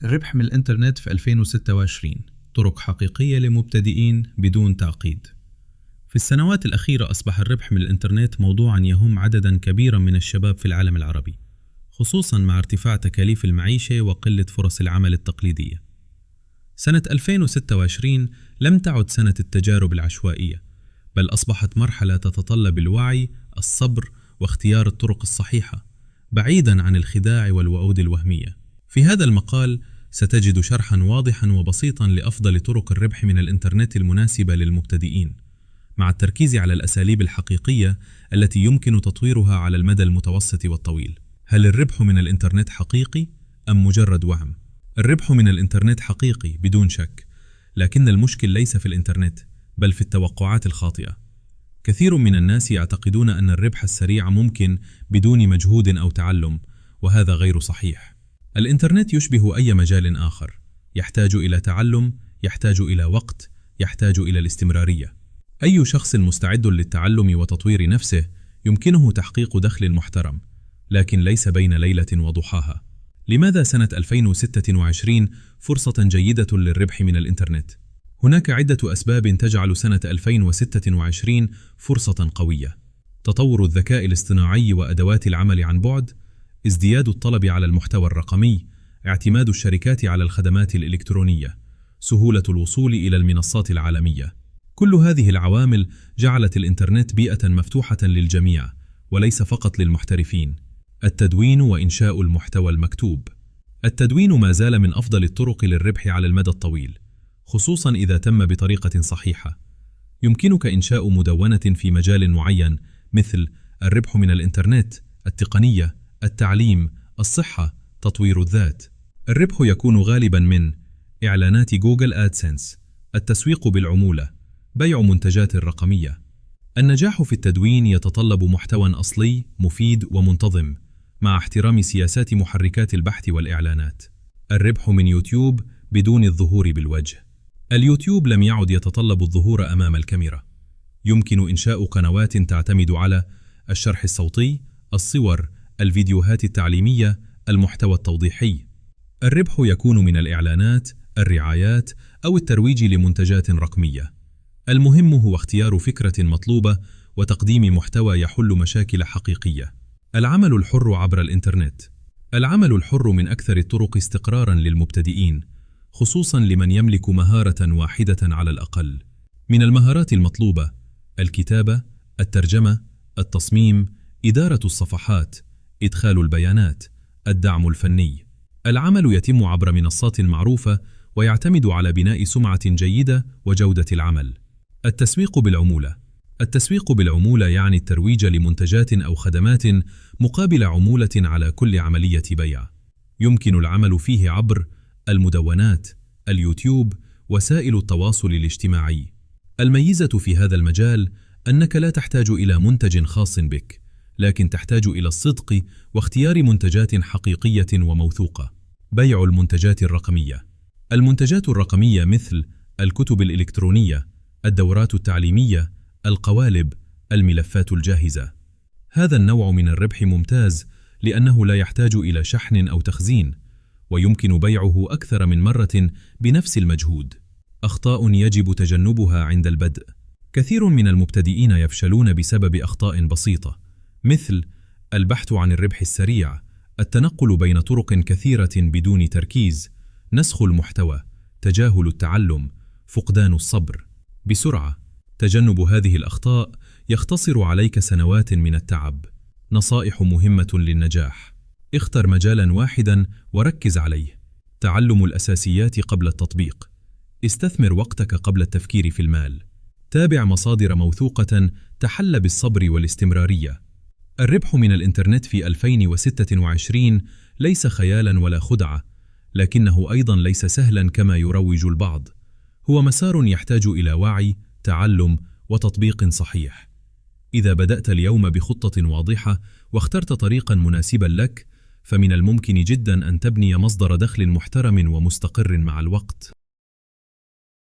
الربح من الإنترنت في 2026 طرق حقيقية لمبتدئين بدون تعقيد. في السنوات الأخيرة أصبح الربح من الإنترنت موضوعا يهم عددا كبيرا من الشباب في العالم العربي، خصوصا مع ارتفاع تكاليف المعيشة وقلة فرص العمل التقليدية. سنة 2026 لم تعد سنة التجارب العشوائية، بل أصبحت مرحلة تتطلب الوعي، الصبر، واختيار الطرق الصحيحة، بعيدا عن الخداع والوعود الوهمية. في هذا المقال ستجد شرحا واضحا وبسيطا لأفضل طرق الربح من الإنترنت المناسبة للمبتدئين، مع التركيز على الأساليب الحقيقية التي يمكن تطويرها على المدى المتوسط والطويل. هل الربح من الإنترنت حقيقي أم مجرد وهم؟ الربح من الإنترنت حقيقي بدون شك، لكن المشكل ليس في الإنترنت بل في التوقعات الخاطئة. كثير من الناس يعتقدون أن الربح السريع ممكن بدون مجهود أو تعلم، وهذا غير صحيح. الإنترنت يشبه أي مجال آخر، يحتاج إلى تعلم، يحتاج إلى وقت، يحتاج إلى الاستمرارية. أي شخص مستعد للتعلم وتطوير نفسه يمكنه تحقيق دخل محترم، لكن ليس بين ليلة وضحاها. لماذا سنة 2026 فرصة جيدة للربح من الإنترنت؟ هناك عدة أسباب تجعل سنة 2026 فرصة قوية: تطور الذكاء الاصطناعي وأدوات العمل عن بعد، ازدياد الطلب على المحتوى الرقمي، اعتماد الشركات على الخدمات الإلكترونية، سهولة الوصول إلى المنصات العالمية. كل هذه العوامل جعلت الإنترنت بيئة مفتوحة للجميع وليس فقط للمحترفين. التدوين وإنشاء المحتوى المكتوب. التدوين ما زال من أفضل الطرق للربح على المدى الطويل، خصوصا إذا تم بطريقة صحيحة. يمكنك إنشاء مدونة في مجال معين، مثل الربح من الإنترنت، التقنية، التعليم، الصحة، تطوير الذات. الربح يكون غالبا من إعلانات جوجل آدسنس، التسويق بالعمولة، بيع منتجات رقمية. النجاح في التدوين يتطلب محتوى أصلي مفيد ومنتظم، مع احترام سياسات محركات البحث والإعلانات. الربح من يوتيوب بدون الظهور بالوجه. اليوتيوب لم يعد يتطلب الظهور أمام الكاميرا. يمكن إنشاء قنوات تعتمد على الشرح الصوتي، الصور، الفيديوهات التعليمية، المحتوى التوضيحي. الربح يكون من الإعلانات، الرعايات، أو الترويج لمنتجات رقمية. المهم هو اختيار فكرة مطلوبة وتقديم محتوى يحل مشاكل حقيقية. العمل الحر عبر الإنترنت. العمل الحر من أكثر الطرق استقراراً للمبتدئين، خصوصاً لمن يملك مهارة واحدة على الأقل. من المهارات المطلوبة: الكتابة، الترجمة، التصميم، إدارة الصفحات، إدخال البيانات، الدعم الفني. العمل يتم عبر منصات معروفة ويعتمد على بناء سمعة جيدة وجودة العمل. التسويق بالعمولة. التسويق بالعمولة يعني الترويج لمنتجات أو خدمات مقابل عمولة على كل عملية بيع. يمكن العمل فيه عبر المدونات، اليوتيوب، وسائل التواصل الاجتماعي. الميزة في هذا المجال أنك لا تحتاج إلى منتج خاص بك، لكن تحتاج إلى الصدق واختيار منتجات حقيقية وموثوقة. بيع المنتجات الرقمية. المنتجات الرقمية مثل الكتب الإلكترونية، الدورات التعليمية، القوالب، الملفات الجاهزة. هذا النوع من الربح ممتاز لأنه لا يحتاج إلى شحن أو تخزين، ويمكن بيعه أكثر من مرة بنفس المجهود. أخطاء يجب تجنبها عند البدء. كثير من المبتدئين يفشلون بسبب أخطاء بسيطة، مثل البحث عن الربح السريع، التنقل بين طرق كثيرة بدون تركيز، نسخ المحتوى، تجاهل التعلم، فقدان الصبر. بسرعة. تجنب هذه الأخطاء يختصر عليك سنوات من التعب. نصائح مهمة للنجاح: اختر مجالا واحدا وركز عليه. تعلم الأساسيات قبل التطبيق. استثمر وقتك قبل التفكير في المال. تابع مصادر موثوقة تحل بالصبر والاستمرارية. الربح من الإنترنت في 2026 ليس خيالا ولا خدعة، لكنه أيضا ليس سهلا كما يروج البعض. هو مسار يحتاج إلى وعي، تعلم، وتطبيق صحيح. إذا بدأت اليوم بخطة واضحة واخترت طريقا مناسبا لك، فمن الممكن جدا أن تبني مصدر دخل محترم ومستقر مع الوقت.